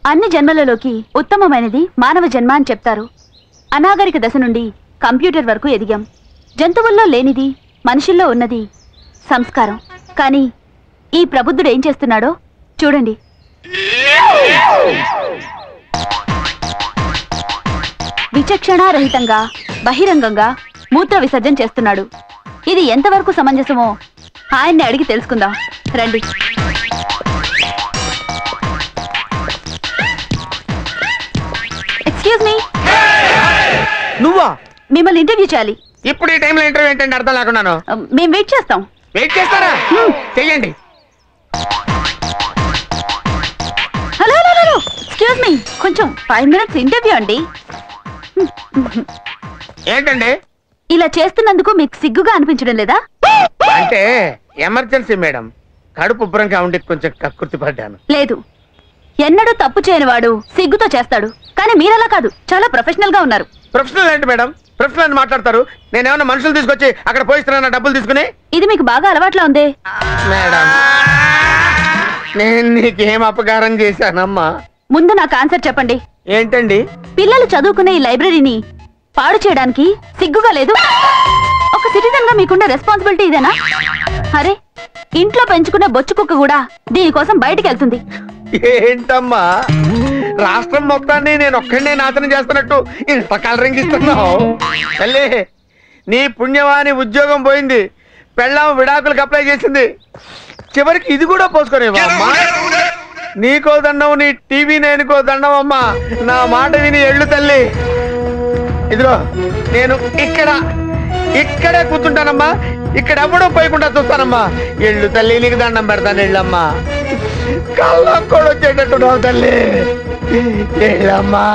అన్ని జన్మలలోకి ఉత్తమమైనది మానవ జన్మ అని చెప్తారు. అనాగరిక దశ నుండి కంప్యూటర్ వరకు ఎదిగాం. జంతువుల్లో లేనిది మనుషుల్లో ఉన్నది సంస్కారం. కానీ ఈ ప్రబుద్ధుడు ఏం చేస్తున్నాడో చూడండి. విచక్షణారహితంగా బహిరంగంగా మూత్ర విసర్జన చేస్తున్నాడు. ఇది ఎంతవరకు సమంజసమో ఆయన్ని అడిగి తెలుసుకుందాం రండి. Excuse me. నువ్వా? మిమ్మల్ని ఇంటర్వ్యూ చేయాలి. ఇప్పుడు ఈ టైంలో ఇంటర్వ్యూ ఏంటంటే అర్థం లేకున్నాను. మేము వెయిట్ చేస్తాం. వెయిట్ చేస్తారా? చెయ్యండి. Hello hello hello, excuse me, కొంచెం 5 minutes ఇంటర్వ్యూ అండి. ఏంటండి ఇలా చేస్తున్నందుకు మీకు సిగ్గుగా అనిపించడం లేదా? అంటే ఎమర్జెన్సీ మేడం, కడుపు ఉబ్బరంగా ఉండి కొంచెం కక్కుర్తి పడ్డాను. లేదు, ఎన్నడూ తప్పు చేయని వాడు సిగ్గుతో చేస్తాడు. కానీ మీరలా కాదు, చాలా ప్రొఫెషనల్ గా ఉన్నారు. ప్రొఫెషనల్ ఏంటి మేడం? ప్రొఫెషనల్ అని మాట్లాడతారు. నేనేమన్నా మనుషులు తీసుకొచ్చి అక్కడ పోయిస్తున్నా డబ్బులు తీసుకుని? ఇది మీకు బాగా అలవాట్లా ఉంది మేడం. నేను నీకేం అపకారం చేశానమ్మా? ముందు నాకు ఆన్సర్ చెప్పండి. ఏంటండి? పిల్లలు చదువుకునే ఈ లైబ్రరీని పాడు చేయడానికి సిగ్గుగా లేదు? ఒక సిటిజన్ గా మీకున్న రెస్పాన్సిబిలిటీ ఇదేనా? అరే, ఇంట్లో పెంచుకున్న బొచ్చు కుక్క కూడా దీనికోసం బయటికి వెళ్తుంది. ఏంటమ్మా, రాష్ట్రం మొత్తాన్ని నేను ఒక్కడే నాశనం చేస్తున్నట్టు ఇంత కలరింగ్ ఇస్తున్నావు? తల్లి, నీ పుణ్యవాని ఉద్యోగం పోయింది, పెళ్ళాం విడాకులకు అప్లై చేసింది, చివరికి ఇది కూడా పోసుకునేవా అమ్మా? నీకో దండం, నీ టీవీ నేనుకో దండం అమ్మా. నా మాట విని ఎళ్ళు తల్లి. ఇదిగో నేను ఇక్కడే కూర్చుంటానమ్మా. ఇక్కడ ఎవడో పోయకుండా చూస్తానమ్మా. ఎళ్ళు తల్లి, నీకు దండం పెడతాను. ఎళ్ళమ్మా. కళ్ళకు కూడా వచ్చేటట్టు తల్లి. ఎళ్ళమ్మా.